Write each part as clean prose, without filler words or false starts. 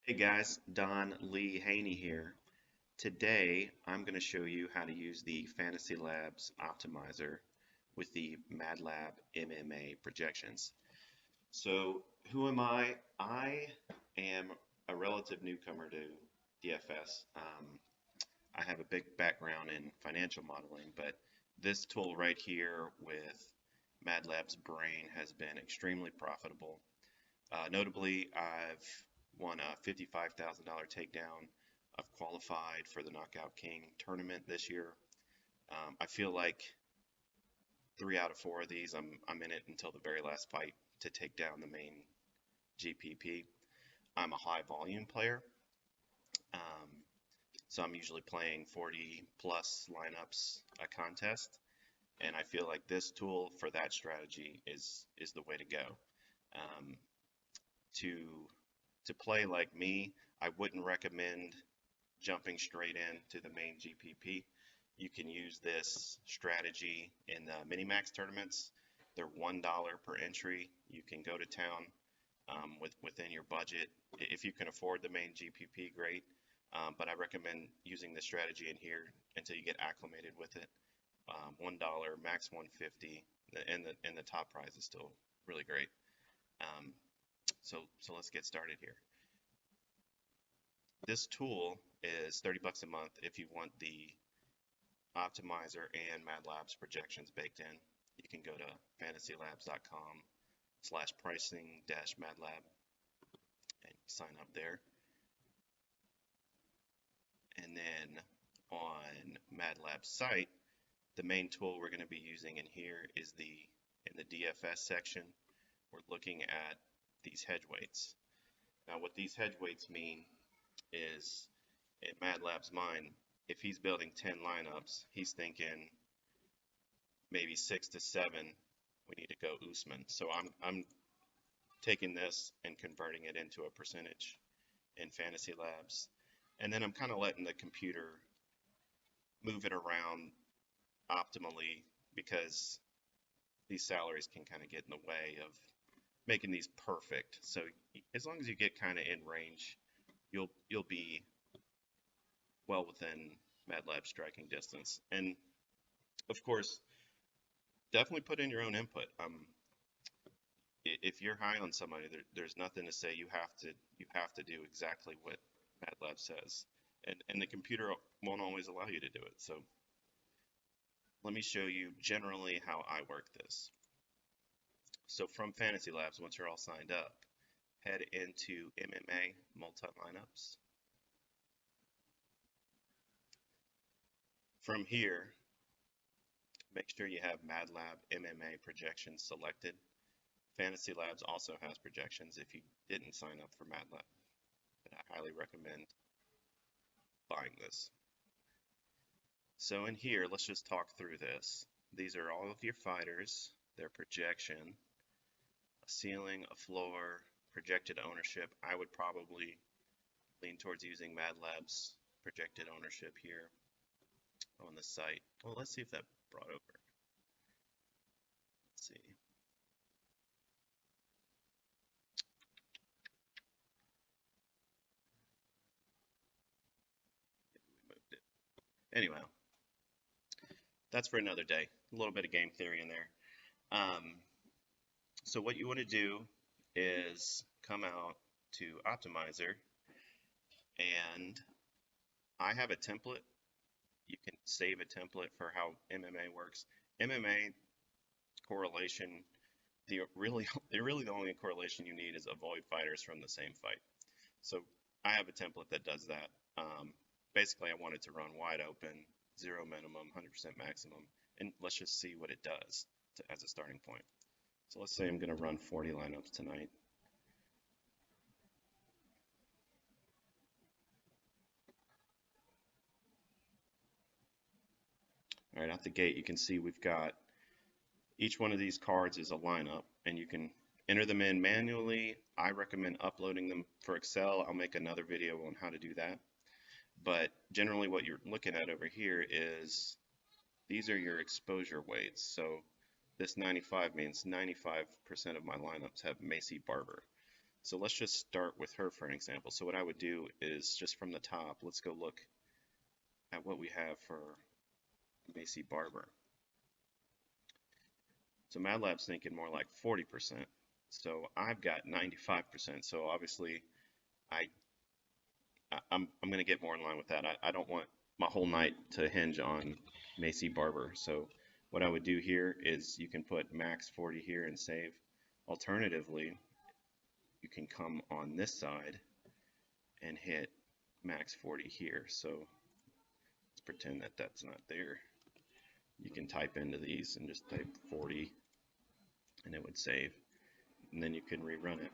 Hey guys, Don Lee Haney here. Today I'm going to show you how to use the Fantasy Labs Optimizer with the MadLab MMA projections. So, who am I? I am a relative newcomer to DFS. I have a big background in financial modeling, but this tool right here with MadLab's brain has been extremely profitable. Notably, I've won a $55,000 takedown. I've qualified for the Knockout King tournament this year. I feel like 3 out of 4 of these, I'm in it until the very last fight to take down the main GPP. I'm a high volume player, um, so I'm usually playing 40 plus lineups a contest, and I feel like this tool for that strategy is the way to go. Um, to to play like me, I wouldn't recommend jumping straight into the main GPP. You can use this strategy in the mini-max tournaments. They're $1 per entry. You can go to town within your budget. If you can afford the main GPP, great. But I recommend using this strategy in here until you get acclimated with it. $1, max 150, and the top prize is still really great. Um, so let's get started here. This tool is 30 bucks a month if you want the Optimizer and MadLab's projections baked in. You can go to fantasylabs.com/pricing-MadLab and sign up there. And then on MadLab's site, the main tool we're going to be using in here is in the DFS section, we're looking at these hedge weights. Now what these hedge weights mean is, in MadLab's mind, if he's building 10 lineups, he's thinking maybe 6 to 7, we need to go Usman. So I'm taking this and converting it into a percentage in Fantasy Labs. And then I'm kind of letting the computer move it around optimally because these salaries can kind of get in the way of making these perfect. So as long as you get kind of in range, you'll be well within MadLab striking distance. And of course, definitely put in your own input. If you're high on somebody, there's nothing to say you have to do exactly what MadLab says, and the computer won't always allow you to do it. So let me show you generally how I work this. So from Fantasy Labs, once you're all signed up, head into MMA multi-lineups. From here, make sure you have MadLab MMA projections selected. Fantasy Labs also has projections if you didn't sign up for MadLab. But I highly recommend buying this. So in here, let's just talk through this. These are all of your fighters, their projection, a ceiling, a floor, projected ownership. I would probably lean towards using MadLab's projected ownership here on the site. Well, let's see if that brought over. Let's see. Maybe we moved it. Anyway, that's for another day. A little bit of game theory in there. So what you want to do is come out to Optimizer, and I have a template. You can save a template for how MMA works. MMA correlation, really the only correlation you need is avoid fighters from the same fight. So I have a template that does that. Basically, I want it to run wide open, 0 minimum, 100% maximum, and let's just see what it does as a starting point. So let's say I'm going to run 40 lineups tonight. All right, out the gate, you can see we've got each one of these cards is a lineup, and you can enter them in manually. I recommend uploading them for Excel. I'll make another video on how to do that. But generally what you're looking at over here is these are your exposure weights. So this 95 means 95% of my lineups have Macy Barber. So let's just start with her for an example. So what I would do is just from the top, let's go look at what we have for Macy Barber. So MadLab's thinking more like 40%. So I've got 95%. So obviously I'm going to get more in line with that. I don't want my whole night to hinge on Macy Barber. So what I would do here is you can put max 40 here and save. Alternatively, you can come on this side and hit max 40 here. So let's pretend that that's not there. You can type into these and just type 40 and it would save. And then you can rerun it.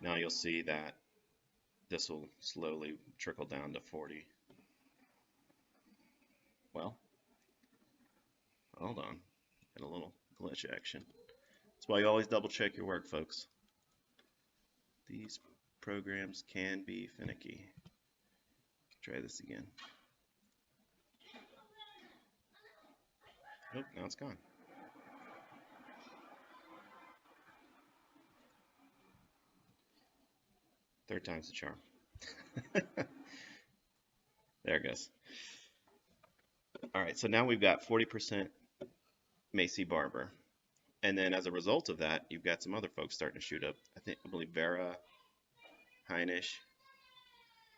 Now you'll see that this will slowly trickle down to 40. Well, hold on. Got a little glitch action. That's why you always double check your work, folks. These programs can be finicky. Try this again. Nope, now it's gone. Third time's the charm. There it goes. All right, so now we've got 40% Macy Barber. And then as a result of that, you've got some other folks starting to shoot up. I believe Vera, Haney.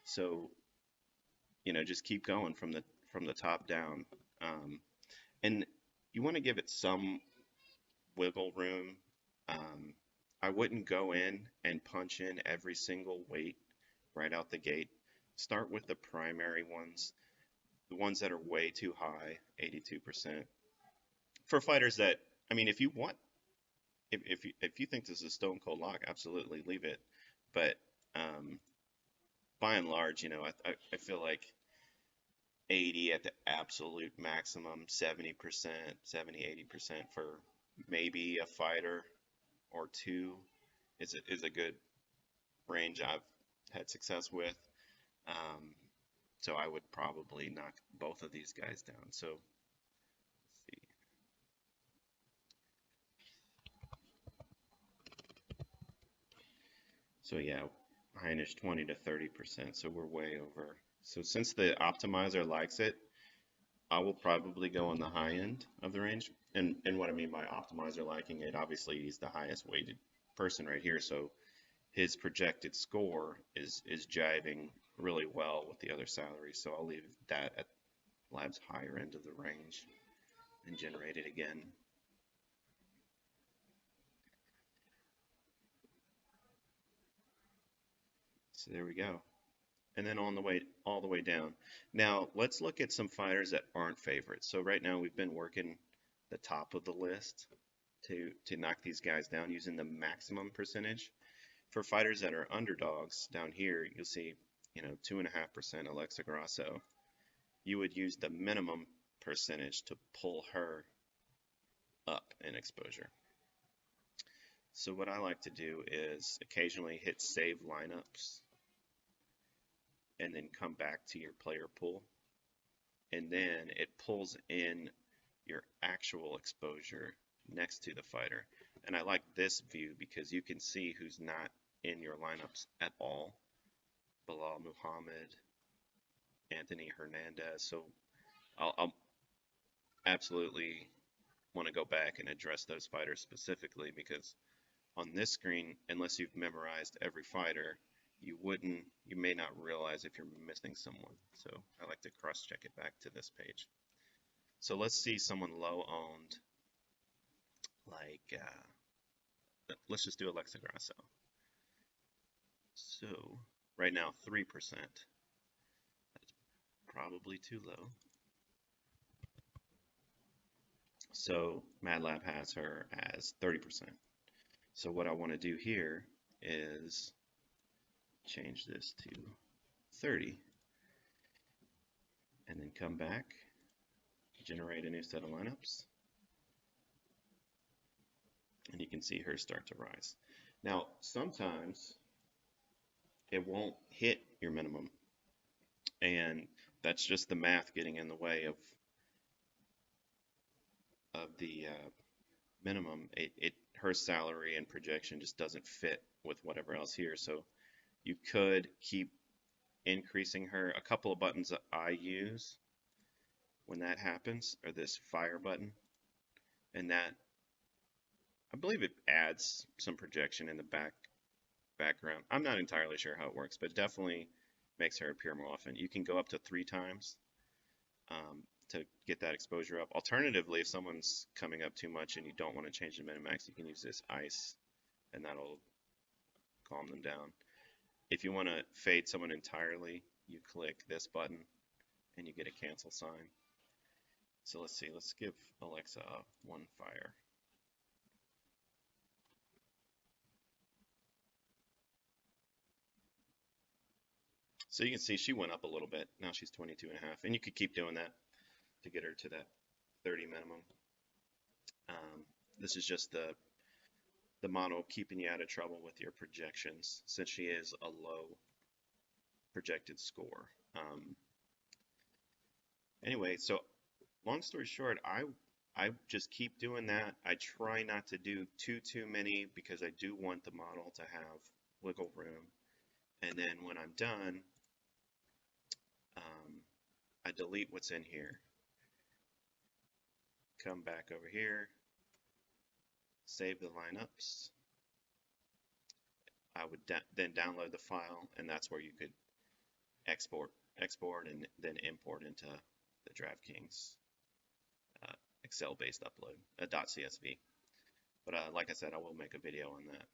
So, you know, just keep going from the top down. And you want to give it some wiggle room. I wouldn't go in and punch in every single weight right out the gate. Start with the primary ones, the ones that are way too high, 82%. For fighters that, I mean, if you want, if you think this is a stone cold lock, absolutely leave it. But by and large, you know, I feel like 80 at the absolute maximum, 70%, 70, 80% for maybe a fighter or two is a good range I've had success with. So I would probably knock both of these guys down. So let's see. So yeah, Haney 20 to 30%. So we're way over. So since the optimizer likes it, I will probably go on the high end of the range. And what I mean by optimizer liking it, obviously he's the highest weighted person right here. So his projected score is jiving really well with the other salaries. So I'll leave that at Lab's higher end of the range and generate it again. So there we go. And then all the way down. Now let's look at some fighters that aren't favorites. So right now we've been working the top of the list to knock these guys down using the maximum percentage. For fighters that are underdogs down here, you'll see, you know, 2.5% Alexa Grasso. You would use the minimum percentage to pull her up in exposure. So what I like to do is occasionally hit save lineups and then come back to your player pool. And then it pulls in your actual exposure next to the fighter. And I like this view because you can see who's not in your lineups at all. Bilal Muhammad, Anthony Hernandez. So I'll absolutely want to go back and address those fighters specifically because on this screen, unless you've memorized every fighter, you may not realize if you're missing someone. So I like to cross-check it back to this page. So let's see someone low owned, like, let's just do Alexa Grasso. So right now, 3%. That's probably too low. So MadLab has her as 30%. So what I want to do here is change this to 30 and then come back, generate a new set of lineups, and you can see her start to rise. Now sometimes it won't hit your minimum, and that's just the math getting in the way of the minimum. her salary and projection just doesn't fit with whatever else here. So you could keep increasing her. A couple of buttons that I use when that happens are this fire button, and that, I believe it adds some projection in the background. I'm not entirely sure how it works, but it definitely makes her appear more often. You can go up to 3 times to get that exposure up. Alternatively, if someone's coming up too much and you don't want to change the minimax, you can use this ice, and that'll calm them down. If you want to fade someone entirely, you click this button and you get a cancel sign. So let's see, let's give Alexa 1 fire. So you can see she went up a little bit. Now she's 22.5, and you could keep doing that to get her to that 30 minimum. This is just the model keeping you out of trouble with your projections, since she is a low projected score. Anyway, so long story short, I just keep doing that. I try not to do too many, because I do want the model to have wiggle room. And then when I'm done, I delete what's in here. Come back over here, save the lineups. I would then download the file, and that's where you could export and then import into the DraftKings Excel-based upload, .csv. But like I said, I will make a video on that.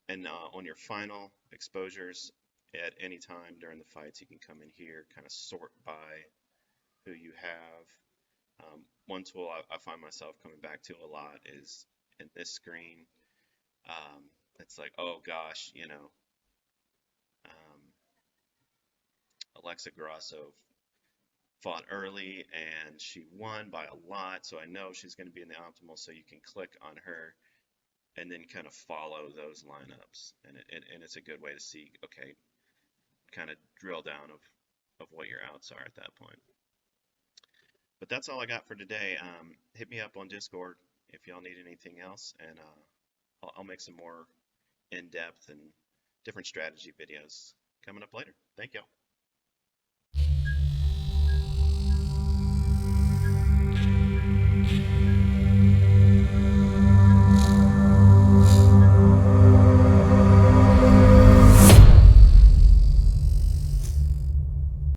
And on your final exposures, at any time during the fights, you can come in here, kind of sort by who you have. One tool I find myself coming back to a lot is in this screen. It's like, oh gosh, you know, Alexa Grasso fought early and she won by a lot, so I know she's going to be in the optimal. So you can click on her and then kind of follow those lineups, and it's a good way to see, okay, kind of drill down of what your outs are at that point. But that's all I got for today. Hit me up on Discord if y'all need anything else, and I'll make some more in-depth and different strategy videos coming up later. Thank y'all.